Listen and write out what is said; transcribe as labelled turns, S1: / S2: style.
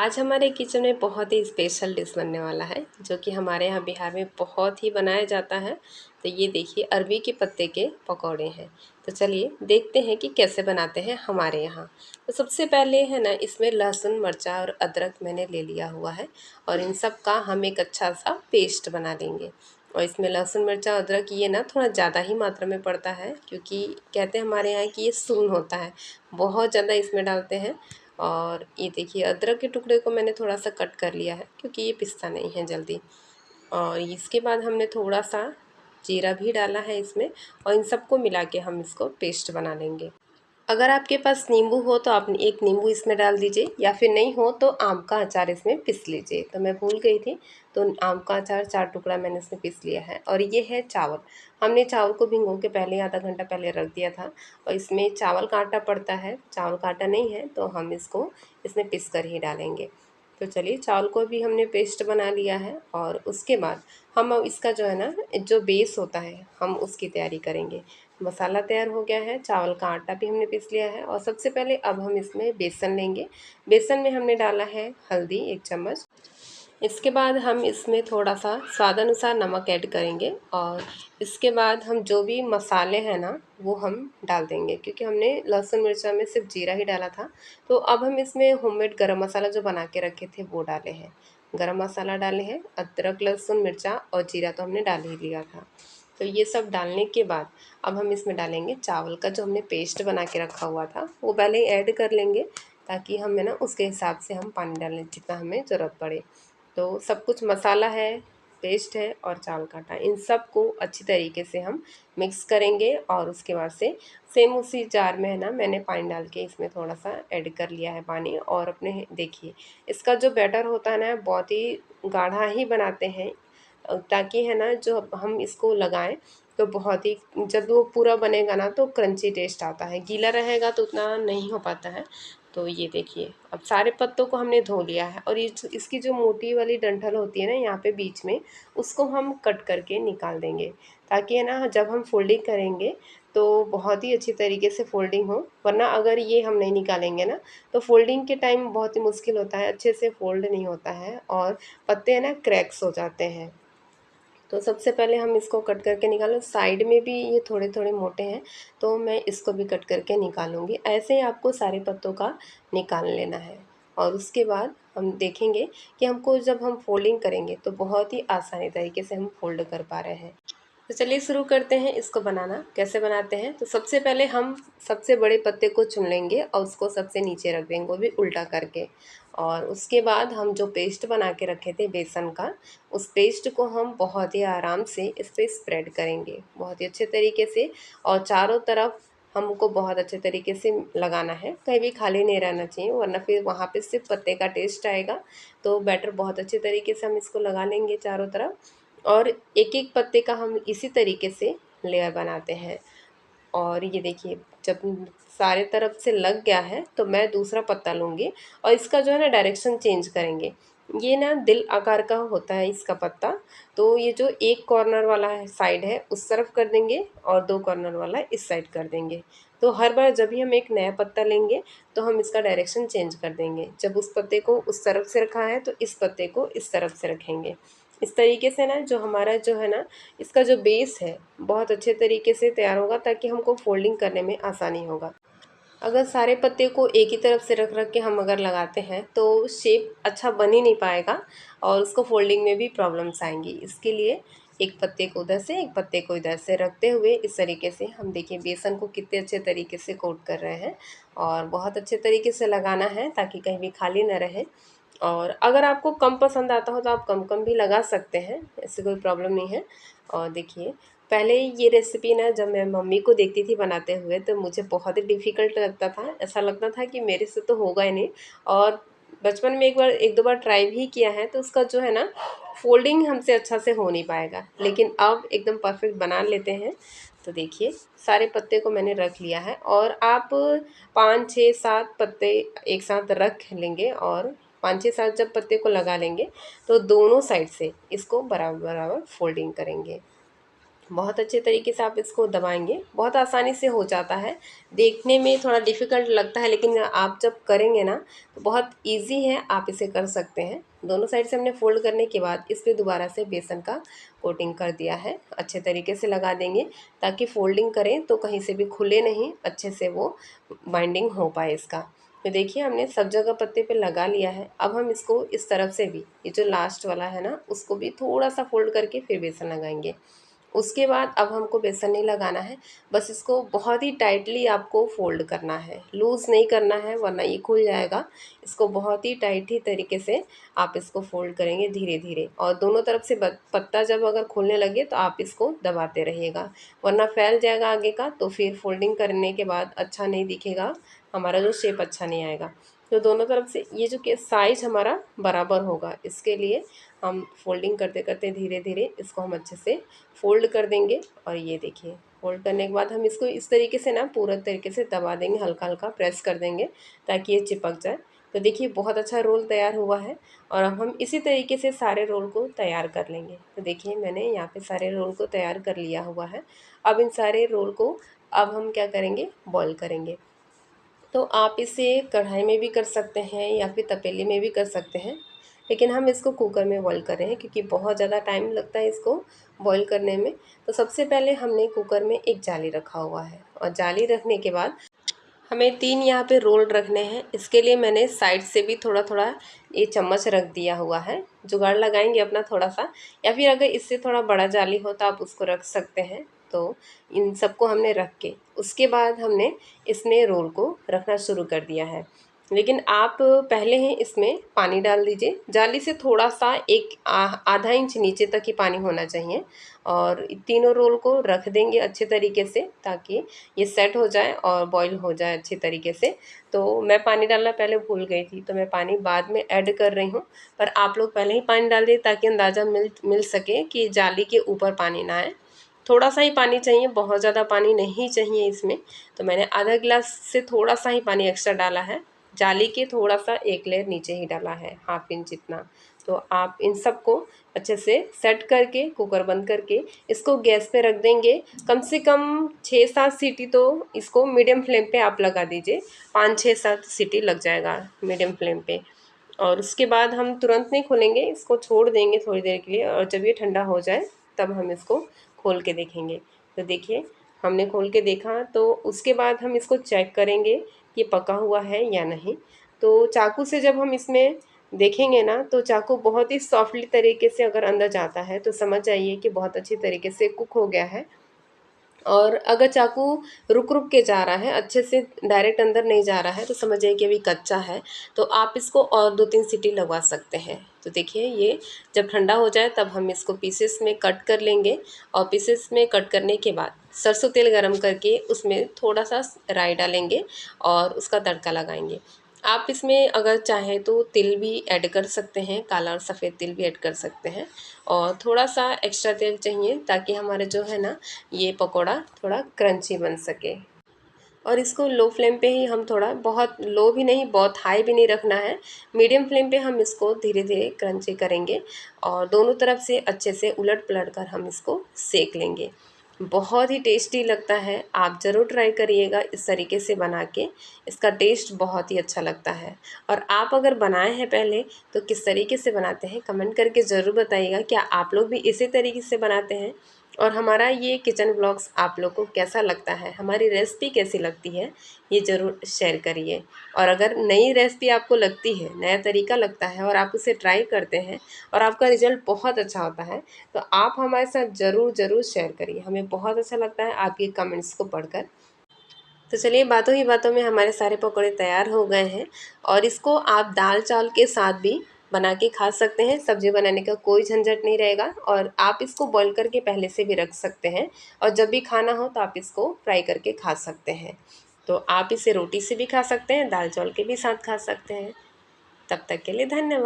S1: आज हमारे किचन में बहुत ही स्पेशल डिश बनने वाला है जो कि हमारे यहाँ बिहार में बहुत ही बनाया जाता है। तो ये देखिए अरबी के पत्ते के पकौड़े हैं। तो चलिए देखते हैं कि कैसे बनाते हैं हमारे यहाँ। तो सबसे पहले है ना, इसमें लहसुन मिर्चा और अदरक मैंने ले लिया हुआ है और इन सब का हम एक अच्छा सा पेस्ट बना लेंगे। और इसमें लहसुन मिर्चा अदरक ये ना थोड़ा ज़्यादा ही मात्रा में पड़ता है, क्योंकि कहते हैं हमारे यहाँ कि ये सून होता है, बहुत ज़्यादा इसमें डालते हैं। और ये देखिए अदरक के टुकड़े को मैंने थोड़ा सा कट कर लिया है क्योंकि ये पिसता नहीं है जल्दी। और इसके बाद हमने थोड़ा सा जीरा भी डाला है इसमें, और इन सबको मिला के हम इसको पेस्ट बना लेंगे। अगर आपके पास नींबू हो तो आप एक नींबू इसमें डाल दीजिए, या फिर नहीं हो तो आम का अचार इसमें पीस लीजिए। तो मैं भूल गई थी, तो आम का अचार 4 टुकड़ा मैंने इसमें पीस लिया है। और ये है चावल। हमने चावल को भिगो के पहले आधा घंटा पहले रख दिया था, और इसमें चावल का आटा पड़ता है। चावल का आटा नहीं है तो हम इसको इसमें पीस कर ही डालेंगे। तो चलिए चावल को भी हमने पेस्ट बना लिया है, और उसके बाद हम अब इसका जो है ना, जो बेस होता है हम उसकी तैयारी करेंगे। मसाला तैयार हो गया है, चावल का आटा भी हमने पीस लिया है, और सबसे पहले अब हम इसमें बेसन लेंगे। बेसन में हमने डाला है हल्दी 1 चम्मच। इसके बाद हम इसमें थोड़ा सा स्वाद अनुसार नमक ऐड करेंगे, और इसके बाद हम जो भी मसाले हैं ना वो हम डाल देंगे, क्योंकि हमने लहसुन मिर्चा में सिर्फ जीरा ही डाला था। तो अब हम इसमें होममेड गरम मसाला जो बना के रखे थे वो डाले हैं। गरम मसाला डाले हैं, अदरक लहसुन मिर्चा और जीरा तो हमने डाल ही लिया था। तो ये सब डालने के बाद अब हम इसमें डालेंगे चावल का जो हमने पेस्ट बना के रखा हुआ था, वो पहले ही ऐड कर लेंगे, ताकि हमें ना उसके हिसाब से हम पानी डालें जितना हमें ज़रूरत पड़े। तो सब कुछ मसाला है, पेस्ट है और चावल का आटा, इन सब को अच्छी तरीके से हम मिक्स करेंगे। और उसके बाद से सेम उसी जार में है ना, मैंने पानी डाल के इसमें थोड़ा सा ऐड कर लिया है पानी। और अपने देखिए इसका जो बैटर होता है ना, बहुत ही गाढ़ा ही बनाते हैं, ताकि है ना जो हम इसको लगाएं तो बहुत ही, जब वो पूरा बनेगा ना तो क्रंची टेस्ट आता है। गीला रहेगा तो उतना नहीं हो पाता है। तो ये देखिए अब सारे पत्तों को हमने धो लिया है, और ये इसकी जो मोटी वाली डंठल होती है ना यहाँ पे बीच में, उसको हम कट करके निकाल देंगे, ताकि है ना जब हम फोल्डिंग करेंगे तो बहुत ही अच्छी तरीके से फोल्डिंग हो। वरना अगर ये हम नहीं निकालेंगे ना तो फोल्डिंग के टाइम बहुत ही मुश्किल होता है, अच्छे से फोल्ड नहीं होता है और पत्ते है ना क्रैक्स हो जाते हैं। तो सबसे पहले हम इसको कट करके निकालो। साइड में भी ये थोड़े थोड़े मोटे हैं, तो मैं इसको भी कट करके निकालूंगी। ऐसे ही आपको सारे पत्तों का निकाल लेना है। और उसके बाद हम देखेंगे कि हमको जब हम फोल्डिंग करेंगे तो बहुत ही आसानी तरीके से हम फोल्ड कर पा रहे हैं। तो चलिए शुरू करते हैं इसको बनाना। कैसे बनाते हैं, तो सबसे पहले हम सबसे बड़े पत्ते को चुन लेंगे और उसको सबसे नीचे रख देंगे, वो भी उल्टा करके। और उसके बाद हम जो पेस्ट बना के रखे थे बेसन का, उस पेस्ट को हम बहुत ही आराम से इस पर स्प्रेड करेंगे, बहुत ही अच्छे तरीके से। और चारों तरफ हमको बहुत अच्छे तरीके से लगाना है, कहीं भी खाली नहीं रहना चाहिए, वरना फिर वहाँ पे सिर्फ पत्ते का टेस्ट आएगा। तो बैटर बहुत अच्छे तरीके से हम इसको लगा लेंगे चारों तरफ। और एक एक पत्ते का हम इसी तरीके से लेयर बनाते हैं। और ये देखिए जब सारे तरफ से लग गया है तो मैं दूसरा पत्ता लूँगी, और इसका जो है ना डायरेक्शन चेंज करेंगे। ये ना दिल आकार का होता है इसका पत्ता, तो ये जो एक कॉर्नर वाला है साइड है उस तरफ कर देंगे, और 2 कॉर्नर वाला इस साइड कर देंगे। तो हर बार जब भी हम एक नया पत्ता लेंगे तो हम इसका डायरेक्शन चेंज कर देंगे। जब उस पत्ते को उस तरफ से रखा है तो इस पत्ते को इस तरफ से रखेंगे। इस तरीके से ना जो हमारा जो है ना, इसका जो बेस है बहुत अच्छे तरीके से तैयार होगा, ताकि हमको फोल्डिंग करने में आसानी होगा। अगर सारे पत्ते को एक ही तरफ से रख रख के हम अगर लगाते हैं तो शेप अच्छा बन ही नहीं पाएगा, और उसको फोल्डिंग में भी प्रॉब्लम्स आएंगी। इसके लिए एक पत्ते को उधर से एक पत्ते को इधर से रखते हुए इस तरीके से हम देखिए बेसन को कितने अच्छे तरीके से कोट कर रहे हैं, और बहुत अच्छे तरीके से लगाना है ताकि कहीं भी खाली न रहे। और अगर आपको कम पसंद आता हो तो आप कम कम भी लगा सकते हैं, ऐसे कोई प्रॉब्लम नहीं है। और देखिए पहले ये रेसिपी ना जब मैं मम्मी को देखती थी बनाते हुए तो मुझे बहुत ही डिफ़िकल्ट लगता था, ऐसा लगता था कि मेरे से तो होगा ही नहीं। और बचपन में एक दो बार ट्राई भी किया है, तो उसका जो है ना फोल्डिंग हमसे अच्छा से हो नहीं पाएगा, लेकिन अब एकदम परफेक्ट बना लेते हैं। तो देखिए सारे पत्ते को मैंने रख लिया है, और आप 5 6 7 पत्ते एक साथ रख लेंगे, और 5 6 7 जब पत्ते को लगा लेंगे तो दोनों साइड से इसको बराबर बराबर फोल्डिंग करेंगे। बहुत अच्छे तरीके से आप इसको दबाएंगे, बहुत आसानी से हो जाता है। देखने में थोड़ा डिफ़िकल्ट लगता है, लेकिन आप जब करेंगे ना तो बहुत इजी है, आप इसे कर सकते हैं। दोनों साइड से हमने फोल्ड करने के बाद इस पर दोबारा से बेसन का कोटिंग कर दिया है। अच्छे तरीके से लगा देंगे ताकि फोल्डिंग करें तो कहीं से भी खुले नहीं, अच्छे से वो बाइंडिंग हो पाए इसका। तो देखिए हमने सब जगह पत्ते पे लगा लिया है। अब हम इसको इस तरफ से भी, ये जो लास्ट वाला है ना, उसको भी थोड़ा सा फोल्ड करके फिर बेसन लगाएंगे। उसके बाद अब हमको बेसन नहीं लगाना है, बस इसको बहुत ही टाइटली आपको फ़ोल्ड करना है, लूज़ नहीं करना है वरना ये खुल जाएगा। इसको बहुत ही टाइट ही तरीके से आप इसको फ़ोल्ड करेंगे धीरे धीरे, और दोनों तरफ से पत्ता जब अगर खुलने लगे तो आप इसको दबाते रहिएगा, वरना फैल जाएगा आगे का, तो फिर फोल्डिंग करने के बाद अच्छा नहीं दिखेगा, हमारा जो शेप अच्छा नहीं आएगा। तो दोनों तरफ से ये जो कि साइज हमारा बराबर होगा, इसके लिए हम फोल्डिंग करते करते धीरे धीरे इसको हम अच्छे से फ़ोल्ड कर देंगे। और ये देखिए फ़ोल्ड करने के बाद हम इसको इस तरीके से ना पूरा तरीके से दबा देंगे, हल्का हल्का प्रेस कर देंगे ताकि ये चिपक जाए। तो देखिए बहुत अच्छा रोल तैयार हुआ है, और अब हम इसी तरीके से सारे रोल को तैयार कर लेंगे। तो देखिए मैंने यहाँ पे सारे रोल को तैयार कर लिया हुआ है। अब इन सारे रोल को अब हम क्या करेंगे, बॉईल करेंगे। तो आप इसे कढ़ाई में भी कर सकते हैं या फिर तपेली में भी कर सकते हैं, लेकिन हम इसको कुकर में बॉईल कर रहे हैं क्योंकि बहुत ज़्यादा टाइम लगता है इसको बॉईल करने में। तो सबसे पहले हमने कुकर में एक जाली रखा हुआ है, और जाली रखने के बाद हमें 3 यहाँ पे रोल रखने हैं। इसके लिए मैंने साइड से भी थोड़ा थोड़ा ये चम्मच रख दिया हुआ है। जुगाड़ लगाएंगे अपना थोड़ा सा, या फिर अगर इससे थोड़ा बड़ा जाली हो तो आप उसको रख सकते हैं। तो इन सबको हमने रख के उसके बाद हमने इसमें रोल को रखना शुरू कर दिया है। लेकिन आप पहले ही इसमें पानी डाल दीजिए, जाली से थोड़ा सा एक आधा इंच नीचे तक ही पानी होना चाहिए, और तीनों रोल को रख देंगे अच्छे तरीके से ताकि ये सेट हो जाए और बॉईल हो जाए अच्छे तरीके से। तो मैं पानी डालना पहले भूल गई थी, तो मैं पानी बाद में ऐड कर रही हूँ, पर आप लोग पहले ही पानी डाल दिए ताकि अंदाज़ा मिल सके कि जाली के ऊपर पानी ना आए। थोड़ा सा ही पानी चाहिए, बहुत ज़्यादा पानी नहीं चाहिए इसमें। तो मैंने आधा गिलास से थोड़ा सा ही पानी एक्स्ट्रा डाला है, जाली के थोड़ा सा एक लेयर नीचे ही डाला है, हाफ इंच जितना। तो आप इन सब को अच्छे से सेट करके कुकर बंद करके इसको गैस पे रख देंगे। कम से कम 6-7 सीटी तो इसको मीडियम फ्लेम पे आप लगा दीजिए, 5-6-7 सीटी लग जाएगा मीडियम फ्लेम पे। और उसके बाद हम तुरंत नहीं खोलेंगे, इसको छोड़ देंगे थोड़ी देर के लिए, और जब ये ठंडा हो जाए तब हम इसको खोल के देखेंगे। तो देखिए हमने खोल के देखा, तो उसके बाद हम इसको चेक करेंगे कि पका हुआ है या नहीं। तो चाकू से जब हम इसमें देखेंगे ना, तो चाकू बहुत ही सॉफ्टली तरीके से अगर अंदर जाता है तो समझ जाइए कि बहुत अच्छी तरीके से कुक हो गया है। और अगर चाकू रुक रुक के जा रहा है, अच्छे से डायरेक्ट अंदर नहीं जा रहा है, तो समझ जाइए कि अभी कच्चा है। तो आप इसको और 2-3 सीटी लगवा सकते हैं। तो देखिए ये जब ठंडा हो जाए तब हम इसको पीसेस में कट कर लेंगे, और पीसेस में कट करने के बाद सरसों तेल गरम करके उसमें थोड़ा सा राई डालेंगे और उसका तड़का लगाएंगे। आप इसमें अगर चाहें तो तिल भी ऐड कर सकते हैं, काला और सफ़ेद तिल भी ऐड कर सकते हैं, और थोड़ा सा एक्स्ट्रा तेल चाहिए ताकि हमारे जो है ना ये पकोड़ा थोड़ा क्रंची बन सके। और इसको लो फ्लेम पे ही हम थोड़ा, बहुत लो भी नहीं बहुत हाई भी नहीं रखना है, मीडियम फ्लेम पे हम इसको धीरे धीरे क्रंची करेंगे, और दोनों तरफ से अच्छे से उलट पलट कर हम इसको सेक लेंगे। बहुत ही टेस्टी लगता है, आप ज़रूर ट्राई करिएगा इस तरीके से बना के, इसका टेस्ट बहुत ही अच्छा लगता है। और आप अगर बनाए हैं पहले तो किस तरीके से बनाते हैं कमेंट करके ज़रूर बताइएगा, क्या आप लोग भी इसी तरीके से बनाते हैं। और हमारा ये किचन ब्लॉग्स आप लोग को कैसा लगता है, हमारी रेसिपी कैसी लगती है, ये ज़रूर शेयर करिए। और अगर नई रेसिपी आपको लगती है, नया तरीका लगता है और आप उसे ट्राई करते हैं और आपका रिज़ल्ट बहुत अच्छा होता है, तो आप हमारे साथ ज़रूर शेयर करिए, हमें बहुत अच्छा लगता है आपके कमेंट्स को पढ़कर। तो चलिए बातों ही बातों में हमारे सारे पकौड़े तैयार हो गए हैं, और इसको आप दाल चावल के साथ भी बना के खा सकते हैं, सब्ज़ी बनाने का कोई झंझट नहीं रहेगा, और आप इसको बॉईल करके पहले से भी रख सकते हैं, और जब भी खाना हो तो आप इसको फ्राई करके खा सकते हैं। तो आप इसे रोटी से भी खा सकते हैं, दाल चावल के भी साथ खा सकते हैं। तब तक के लिए धन्यवाद।